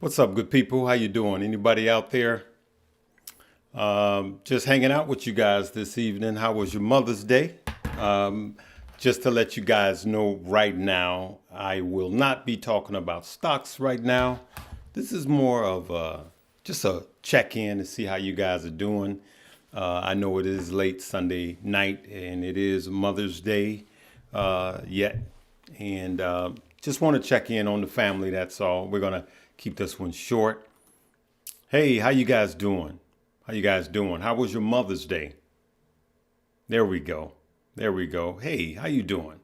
What's up, good people? How you doing? Anybody out there? Just hanging out with you guys this evening. How was your Mother's Day? Um, just to let you guys know right now, I will not be talking about stocks right now. This is more of just a check-in to see how you guys are doing. I know it is late Sunday night and it is Mother's Day yet. And just want to check in on the family, that's all. We're going to keep this one short. Hey, how you guys doing? How you guys doing? How was your Mother's Day? There we go. There we go. Hey, how you doing?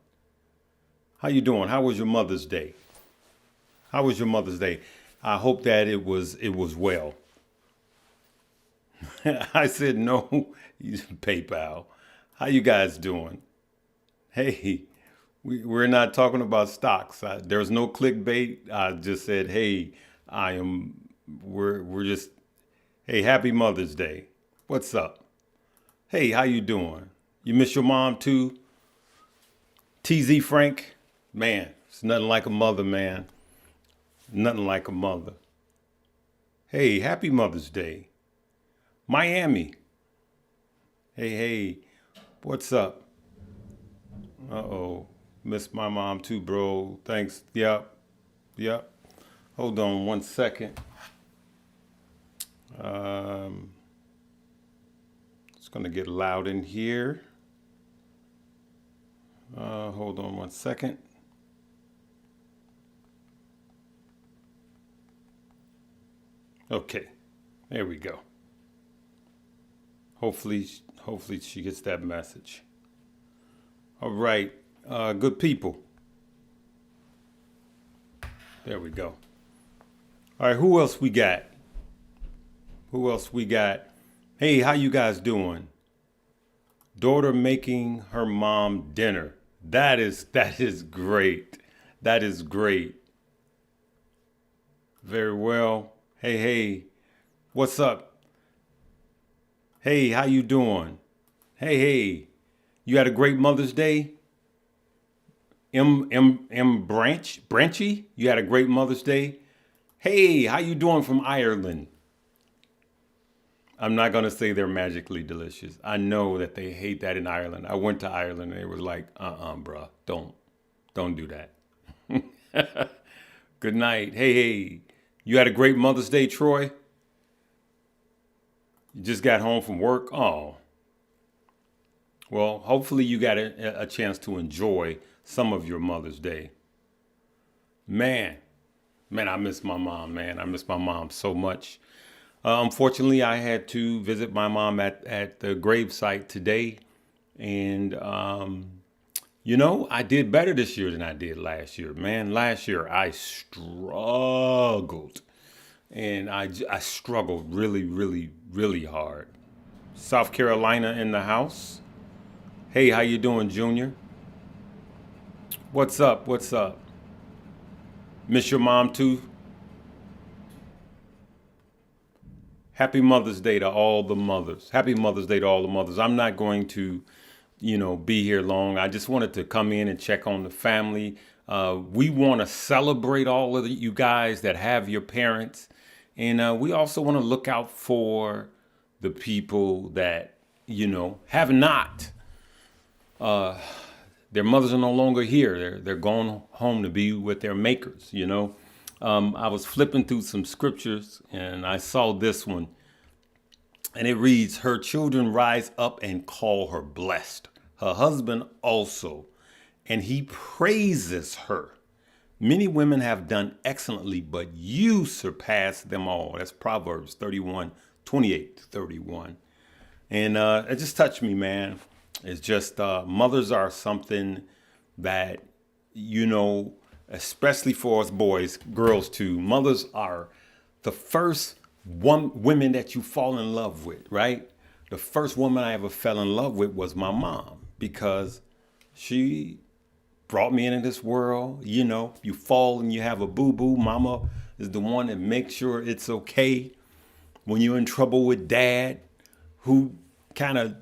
How you doing? How was your Mother's Day? How was your Mother's Day? I hope that it was well. I said no, PayPal. How you guys doing? Hey, we're not talking about stocks. There's no clickbait. I just said, hey, I am. We're just. Hey, happy Mother's Day. What's up? Hey, how you doing? You miss your mom too? TZ Frank, man, it's nothing like a mother, man. Nothing like a mother. Hey, happy Mother's Day. Miami. Hey, what's up? Uh-oh. Miss my mom too, bro. Thanks. Yep. Hold on one second. It's gonna get loud in here. Hold on one second. Okay, there we go. Hopefully she gets that message. All right, good people. There we go. All right, who else we got? Who else we got? Hey, how you guys doing? Daughter making her mom dinner. That is great. That is great. Very well. Hey, what's up? Hey, how you doing? Hey, you had a great Mother's Day? Branchy, you had a great Mother's Day? Hey, how you doing from Ireland? I'm not gonna say they're magically delicious. I know that they hate that in Ireland. I went to Ireland and they was like, bruh, don't do that. Good night. Hey, you had a great Mother's Day, Troy? You just got home from work? Oh, well, hopefully you got a chance to enjoy some of your Mother's Day. Man, I miss my mom, man. I miss my mom so much. Unfortunately, I had to visit my mom at the gravesite today. And, I did better this year than I did last year. Man, last year I struggled. And I struggled really, really, really hard. South Carolina in the house. Hey, how you doing, Junior? What's up? Miss your mom too? Happy Mother's Day to all the mothers. Happy Mother's Day to all the mothers. I'm not going to, be here long. I just wanted to come in and check on the family. We want to celebrate all of you guys that have your parents. And we also want to look out for the people that, have not. Their mothers are no longer here. They're going home to be with their makers. I was flipping through some scriptures and I saw this one. And it reads, her children rise up and call her blessed. Her husband also. And he praises her. Many women have done excellently, but you surpass them all. That's Proverbs 31:28-31. And it just touched me, man. It's just mothers are something that, especially for us boys, girls too. Mothers are the first women that you fall in love with, right? The first woman I ever fell in love with was my mom because she brought me into this world. You fall and you have a boo-boo. Mama is the one that makes sure it's okay when you're in trouble with dad, who kind of,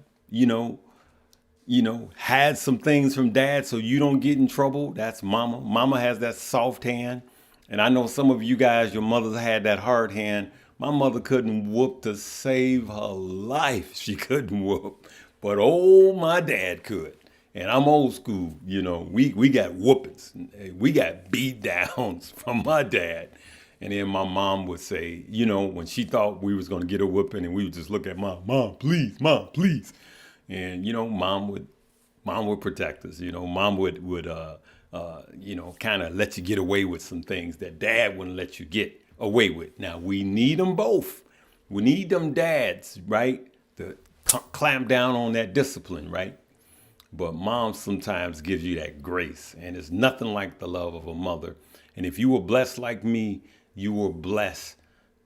had some things from dad so you don't get in trouble. That's mama. Mama has that soft hand. And I know some of you guys, your mothers had that hard hand. My mother couldn't whoop to save her life. She couldn't whoop. But oh, my dad could. And I'm old school, you know. We got whoopings. We got beat downs from my dad. And then my mom would say, you know, when she thought we was gonna get a whooping, and we would just look at mom, please, mom, please. And you know, mom would protect us. You know, mom would you know, kind of let you get away with some things that dad wouldn't let you get away with. Now we need them both. We need them dads, right, to clamp down on that discipline, right? But mom sometimes gives you that grace, and it's nothing like the love of a mother. And if you were blessed like me, you were blessed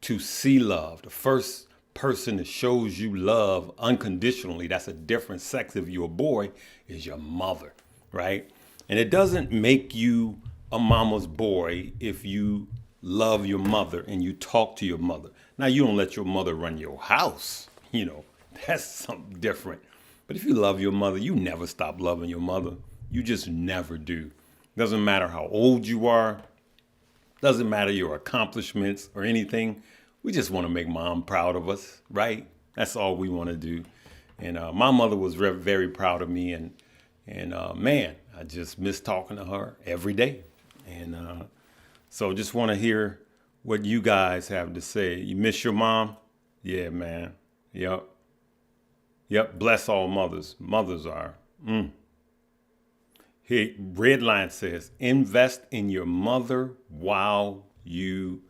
to see love. The first person that shows you love unconditionally, that's a different sex if you're a boy, is your mother, right? And it doesn't make you a mama's boy if you love your mother and you talk to your mother. Now, you don't let your mother run your house, you know, that's something different. But if you love your mother, you never stop loving your mother. You just never do. Doesn't matter how old you are. Doesn't matter your accomplishments or anything. We just want to make mom proud of us, right? That's all we want to do. And my mother was very proud of me. And man, I just miss talking to her every day. And so just want to hear what you guys have to say. You miss your mom? Yeah, man. Yep. Yep, bless all mothers. Mothers are. Here, Red Line says, invest in your mother while you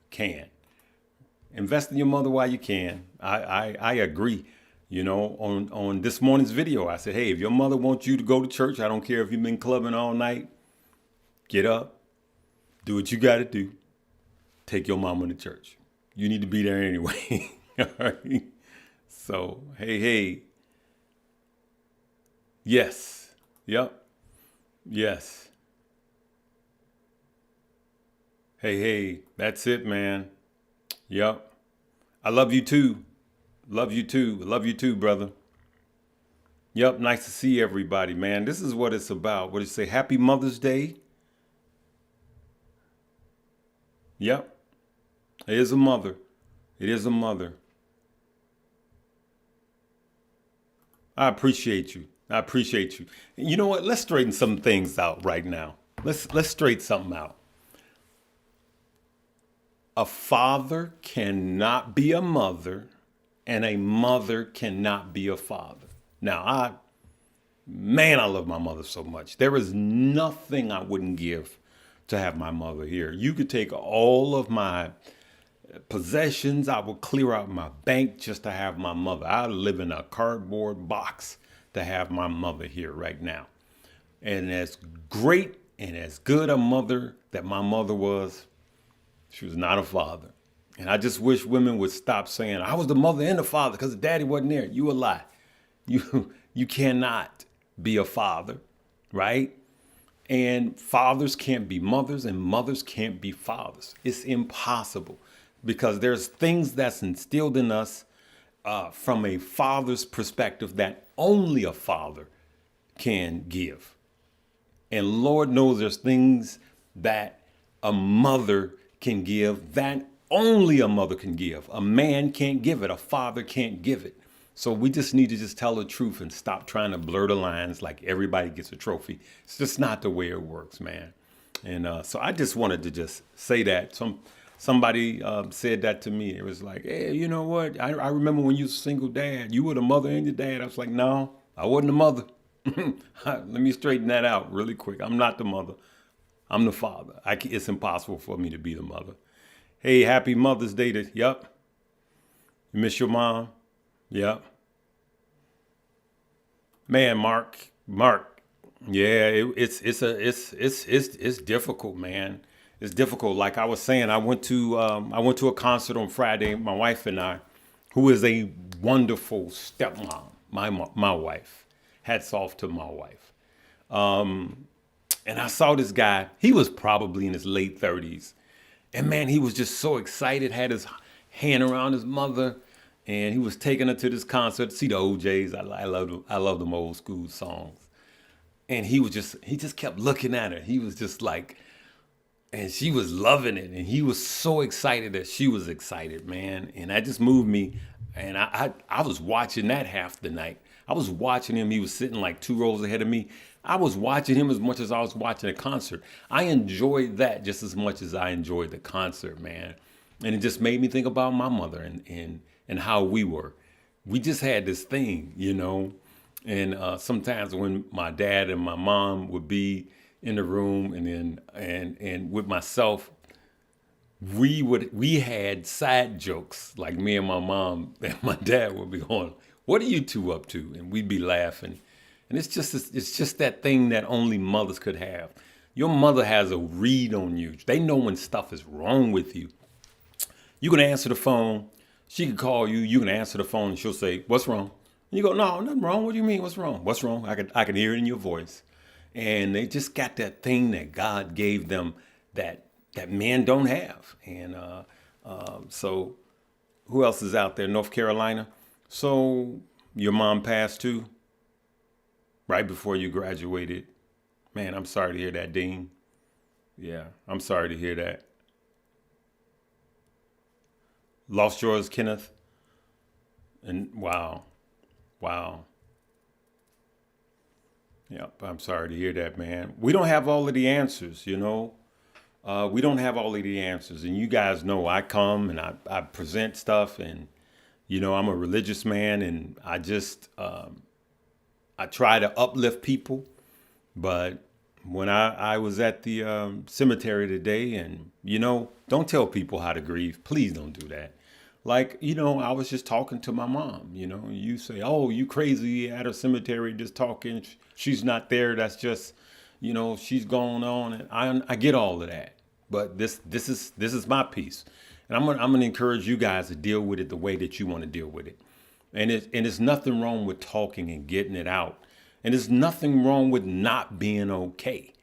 can. Invest in your mother while you can. I agree. You know, on this morning's video, I said, hey, if your mother wants you to go to church, I don't care if you've been clubbing all night, get up, do what you got to do, take your mama to church. You need to be there anyway. All right. So, hey. Yes. Yep. Yes. Hey, that's it, man. Yep. I love you too. Love you too. Love you too, brother. Yep. Nice to see everybody, man. This is what it's about. What did you say? Happy Mother's Day. Yep. It is a mother. It is a mother. I appreciate you. I appreciate you. You know what? Let's straighten some things out right now. Let's straighten something out. A father cannot be a mother, and a mother cannot be a father. Now, I love my mother so much. There is nothing I wouldn't give to have my mother here. You could take all of my possessions. I would clear out my bank just to have my mother. I live in a cardboard box to have my mother here right now. And as great and as good a mother that my mother was, she was not a father. And I just wish women would stop saying, I was the mother and the father because the daddy wasn't there. You a lie. You cannot be a father, right? And fathers can't be mothers and mothers can't be fathers. It's impossible because there's things that's instilled in us from a father's perspective that only a father can give. And Lord knows there's things that a mother can give that only a mother can give. A man can't give it. A father can't give it. So we just need to just tell the truth and stop trying to blur the lines like everybody gets a trophy. It's just not the way it works, man. And so I just wanted to just say that. Somebody said that to me. It was like, hey, you know what? I remember when you was a single dad, you were the mother and your dad. I was like, no, I wasn't the mother. Let me straighten that out really quick. I'm not the mother. I'm the father. It's impossible for me to be the mother. Hey, happy Mother's Day to, yep. You miss your mom? Yep. Man, Mark. Yeah, it's difficult, man. It's difficult. Like I was saying, I went to a concert on Friday. My wife and I, who is a wonderful stepmom, my wife. Hats off to my wife. And I saw this guy. He was probably in his late 30s, and man, he was just so excited. Had his hand around his mother, and he was taking her to this concert. See the OJs. I love them old school songs. And he just kept looking at her. He was just like, and she was loving it, and he was so excited that she was excited, man. And that just moved me. And I was watching that half the night. I was watching him. He was sitting like 2 rows ahead of me. I was watching him as much as I was watching a concert. I enjoyed that just as much as I enjoyed the concert, man. And it just made me think about my mother and how we were. We just had this thing, you know. And sometimes when my dad and my mom would be in the room, and then and with myself, we had side jokes, like me and my mom and my dad would be going, "What are you two up to?" And we'd be laughing. And it's just that thing that only mothers could have. Your mother has a read on you. They know when stuff is wrong with you. You can answer the phone. She can call you. You can answer the phone, and she'll say, "What's wrong?" And you go, "No, nothing wrong. What do you mean? What's wrong? What's wrong?" I can hear it in your voice. And they just got that thing that God gave them that men don't have. And so who else is out there? North Carolina. So your mom passed too, right before you graduated. Man, I'm sorry to hear that, Dean. Yeah, I'm sorry to hear that. Lost yours, Kenneth. And wow, wow. Yep, I'm sorry to hear that, man. We don't have all of the answers, you know. We don't have all of the answers. And you guys know I come and I present stuff, and, you know, I'm a religious man, and I try to uplift people. But when I was at the cemetery today, and, you know, don't tell people how to grieve. Please don't do that. Like, you know, I was just talking to my mom, you know, you say, "Oh, you crazy at a cemetery just talking. She's not there. That's just, you know, she's going on." And I get all of that. But this is my piece. And I'm gonna encourage you guys to deal with it the way that you want to deal with it. And it's nothing wrong with talking and getting it out. And there's nothing wrong with not being okay.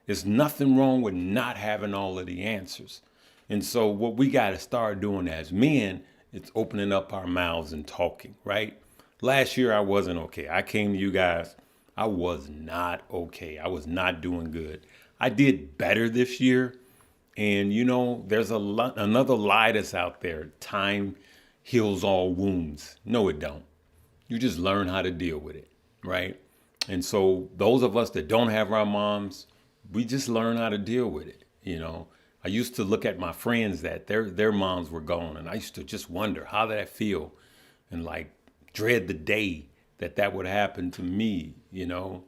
There's nothing wrong with not having all of the answers. And so what we got to start doing as men is opening up our mouths and talking, right? Last year I wasn't okay. I came to you guys. I was not okay. I was not doing good. I did better this year. And you know, there's another lie that's out there. Time heals all wounds. No, it don't. You just learn how to deal with it, right? And so those of us that don't have our moms, we just learn how to deal with it. You know, I used to look at my friends that their moms were gone, and I used to just wonder how did that feel, and like dread the day that would happen to me. You know,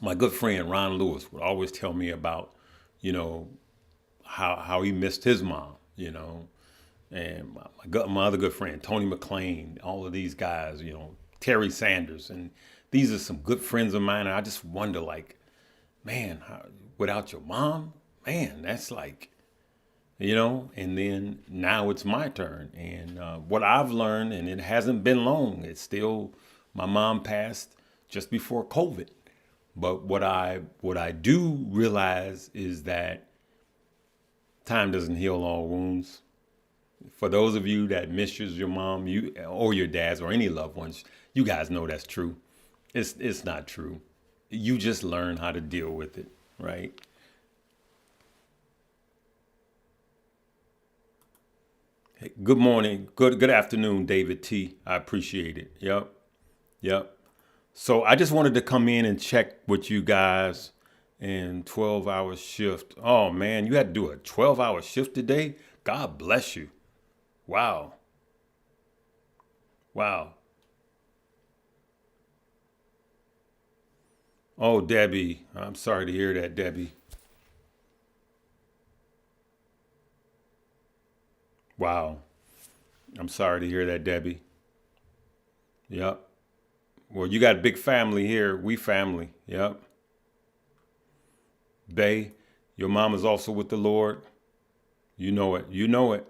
my good friend Ron Lewis would always tell me about, you know, how he missed his mom. You know, and my other good friend Tony McLean, all of these guys, you know, Terry Sanders, and these are some good friends of mine. And I just wonder, like, man, without your mom, man, that's like, you know. And then now it's my turn, and what I've learned, and it hasn't been long. It's still, my mom passed just before COVID, but what I do realize is that time doesn't heal all wounds. For those of you that misses your mom, you or your dads or any loved ones, you guys know that's true. It's not true. You just learn how to deal with it, right? Hey, good morning, good afternoon, David T. I appreciate it. Yep, yep. So I just wanted to come in and check with you guys. And 12-hour shift. Oh man, you had to do a 12-hour shift today? God bless you. Wow. Wow. Oh, Debbie, I'm sorry to hear that, Debbie. Wow. I'm sorry to hear that, Debbie. Yep. Well, you got a big family here. We family. Yep. Bay, your mom is also with the Lord. You know it. You know it.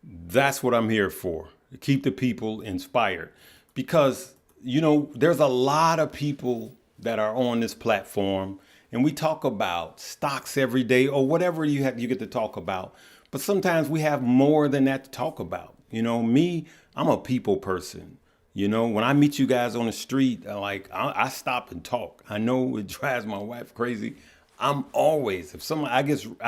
That's what I'm here for. To keep the people inspired. Because, you know, there's a lot of people that are on this platform, and we talk about stocks every day or whatever you get to talk about. But sometimes we have more than that to talk about. Me, I'm a people person. When I meet you guys on the street, I stop and talk. I know it drives my wife crazy. I'm always, if someone I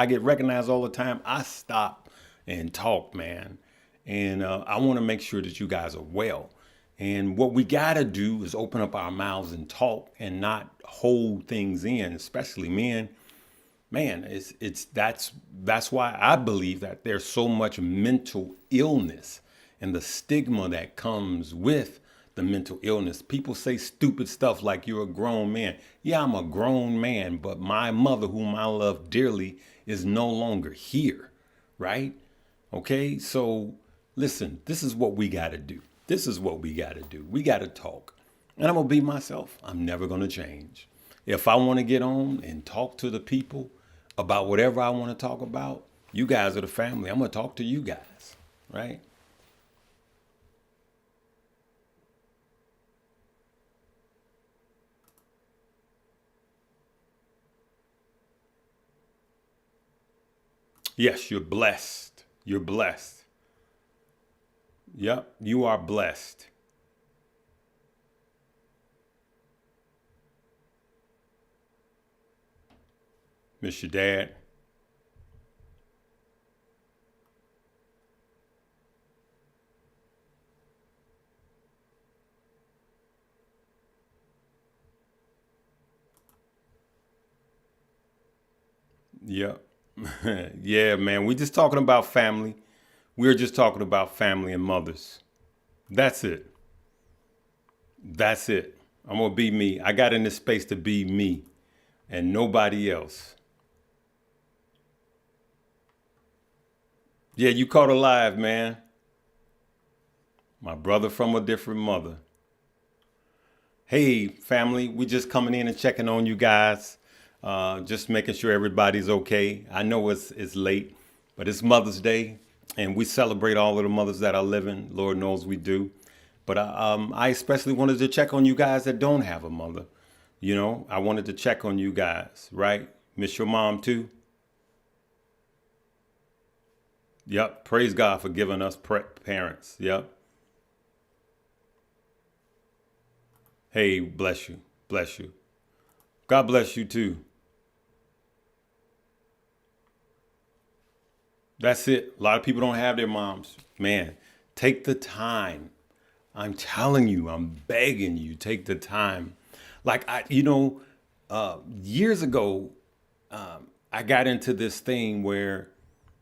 get recognized all the time, I stop and talk, man. And I want to make sure that you guys are well. And what we got to do is open up our mouths and talk and not hold things in, especially men. Man, that's why I believe that there's so much mental illness and the stigma that comes with the mental illness. People say stupid stuff like you're a grown man. Yeah, I'm a grown man, but my mother, whom I love dearly, is no longer here, right? Okay, so listen, this is what we got to do. This is what we got to do. We got to talk. And I'm going to be myself. I'm never going to change. If I want to get on and talk to the people about whatever I want to talk about, you guys are the family. I'm going to talk to you guys, right? Yes, you're blessed. You're blessed. Yep, you are blessed. Miss your dad. Yep. Yeah, man. We just talking about family. We're just talking about family and mothers. That's it. That's it. I'm gonna be me. I got in this space to be me and nobody else. Yeah, you caught alive, man. My brother from a different mother. Hey, family, we just coming in and checking on you guys. Just making sure everybody's okay. I know it's late, but it's Mother's Day, and we celebrate all of the mothers that are living. Lord knows we do. But I especially wanted to check on you guys that don't have a mother. I wanted to check on you guys, right? Miss your mom too. Yep. Praise God for giving us parents. Yep. Hey, bless you. Bless you. God bless you too. That's it. A lot of people don't have their moms. Man, take the time. I'm telling you, I'm begging you, take the time. Like years ago, I got into this thing where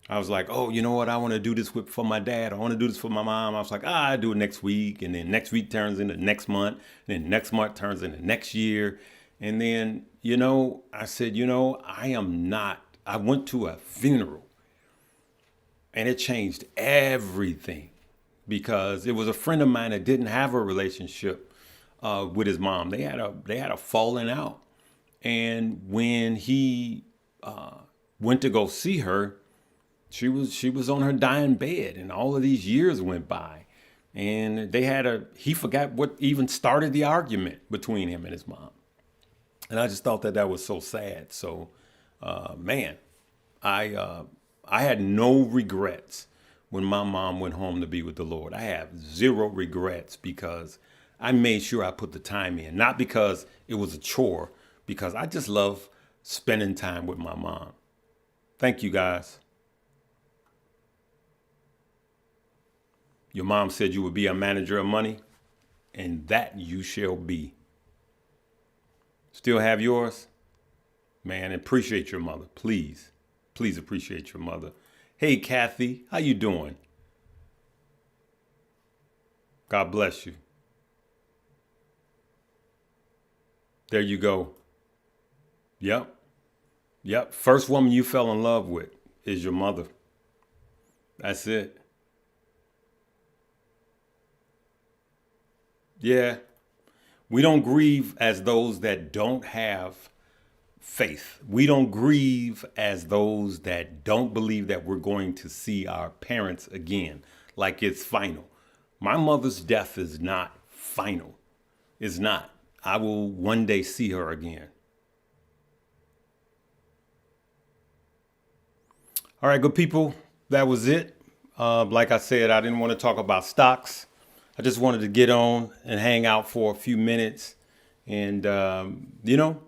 I was like, oh, you know what? I want to do this for my dad. I want to do this for my mom. I was like, I do it next week. And then next week turns into next month. And then next month turns into next year. And then, I said, I went to a funeral and it changed everything because it was a friend of mine that didn't have a relationship with his mom. They had a falling out. And when he went to go see her, she was on her dying bed, and all of these years went by, and he forgot what even started the argument between him and his mom. And I just thought that was so sad. So, man, I had no regrets when my mom went home to be with the Lord. I have zero regrets because I made sure I put the time in, not because it was a chore, because I just love spending time with my mom. Thank you, guys. Your mom said you would be a manager of money, and that you shall be. Still have yours? Man, appreciate your mother. Please. Please appreciate your mother. Hey, Kathy, how you doing? God bless you. There you go. Yep. Yep. First woman you fell in love with is your mother. That's it. Yeah. We don't grieve as those that don't have faith. We don't grieve as those that don't believe that we're going to see our parents again, like it's final. My mother's death is not final. It's not. I will one day see her again. All right, good people. that was it. Like I said, I didn't want to talk about stocks. I just wanted to get on and hang out for a few minutes and,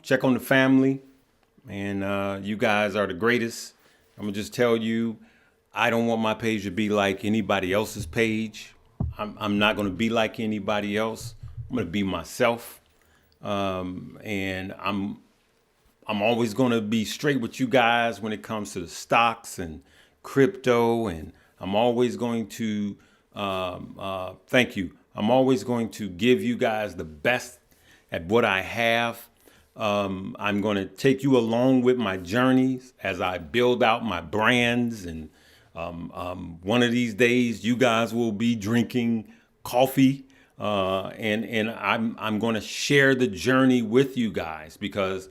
check on the family. And you guys are the greatest. I'm going to just tell you, I don't want my page to be like anybody else's page. I'm not going to be like anybody else. I'm going to be myself. And I'm always going to be straight with you guys when it comes to the stocks and crypto. And I'm always going to, thank you. I'm always going to give you guys the best at what I have. I'm going to take you along with my journeys as I build out my brands. And one of these days, you guys will be drinking coffee. And I'm going to share the journey with you guys because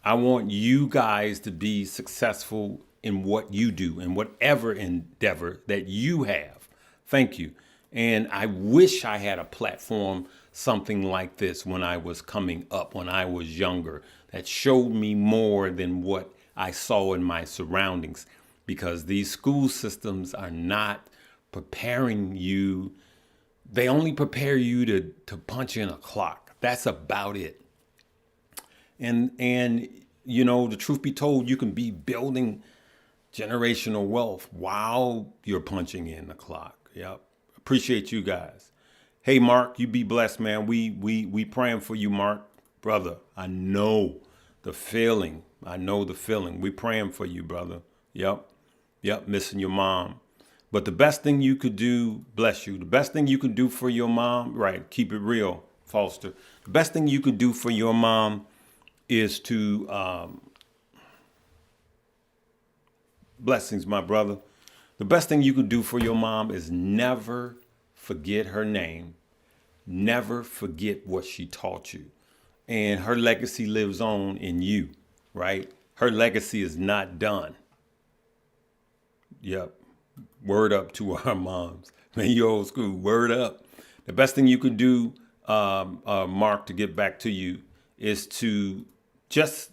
I want you guys to be successful in what you do, in whatever endeavor that you have. Thank you. And I wish I had a platform, something like this when I was coming up, when I was younger, that showed me more than what I saw in my surroundings, because these school systems are not preparing you. They only prepare you to punch in a clock. That's about it. And the truth be told, you can be building generational wealth while you're punching in the clock. Yep. Appreciate you guys. Hey, Mark, you be blessed, man. We praying for you, Mark. Brother, I know the feeling. We praying for you, brother. Yep. Missing your mom. But the best thing you could do, bless you, the best thing you could do for your mom, right, keep it real, Foster. The best thing you could do for your mom is to, blessings, my brother. The best thing you could do for your mom is never forget her name. Never forget what she taught you. And her legacy lives on in you, right? Her legacy is not done. Yep. Word up to our moms. Man, you old school. Word up. The best thing you could do, Mark, to get back to you, is to just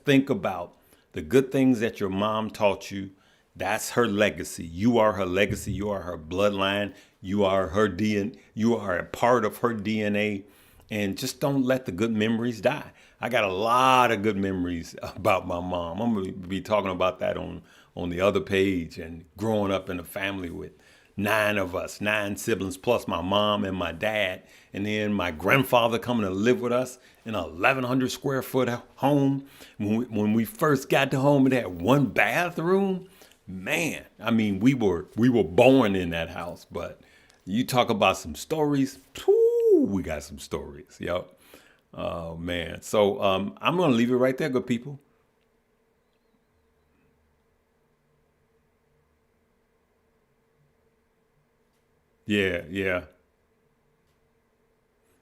think about the good things that your mom taught you. That's her legacy. You are her legacy. You are her bloodline. You are her DNA. You are a part of her DNA. And just don't let the good memories die. I got a lot of good memories about my mom. I'm going to be talking about that on the other page, and growing up in a family with 9 of us, 9 siblings, plus my mom and my dad. And then my grandfather coming to live with us in a 1,100 square foot home. When we first got to home, it had 1 bathroom. Man, I mean, we were born in that house. But you talk about some stories. We got some stories. Yep. Oh, man. So I'm going to leave it right there, good people. Yeah.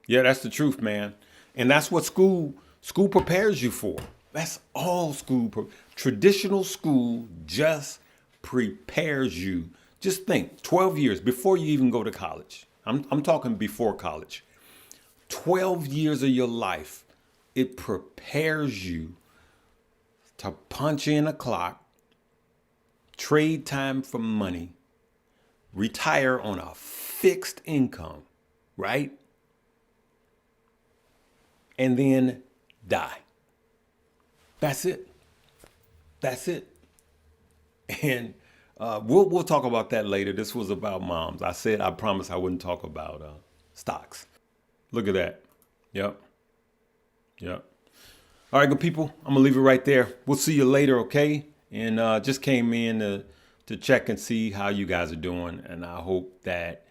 Yeah, that's the truth, man. And that's what school prepares you for. That's all school. Traditional school just prepares you. Just think, 12 years before you even go to college. I'm talking before college. 12 years of your life, it prepares you to punch in a clock, trade time for money, retire on a fixed income, right? And then die. That's it. And we'll talk about that later. This was about moms. I said I promised I wouldn't talk about stocks. Look at that. Yep. All right, good people. I'm gonna leave it right there. We'll see you later, okay? And just came in to check and see how you guys are doing, and I hope that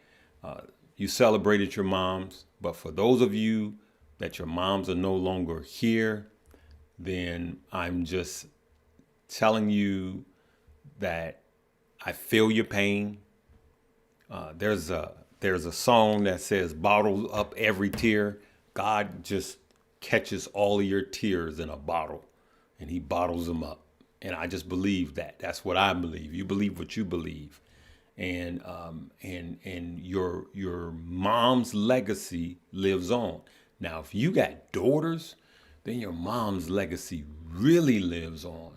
you celebrated your moms. But for those of you that your moms are no longer here, then I'm just telling you that I feel your pain. There's a song that says, "Bottle up every tear." God just catches all of your tears in a bottle, and He bottles them up. And I just believe that. That's what I believe. You believe what you believe, and your mom's legacy lives on. Now, if you got daughters, then your mom's legacy really lives on,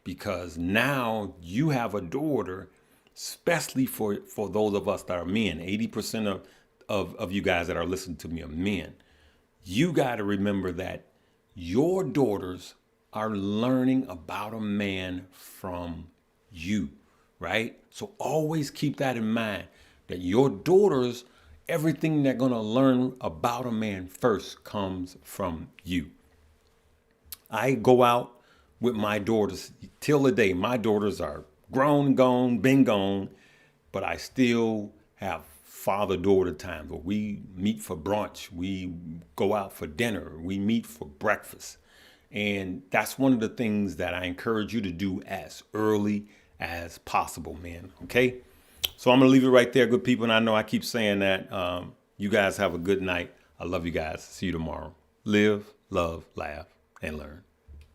because now you have a daughter especially for those of us that are men. 80% of you guys that are listening to me are men. You got to remember that your daughters are learning about a man from you, right? So always keep that in mind, that your daughters, everything they're going to learn about a man first comes from you. I go out with my daughters till the day. My daughters are grown, gone, been gone, but I still have father-daughter time where we meet for brunch, we go out for dinner, we meet for breakfast. And that's one of the things that I encourage you to do as early as possible, man. Okay? So I'm going to leave it right there, good people. And I know I keep saying that. You guys have a good night. I love you guys. See you tomorrow. Live, love, laugh, and learn.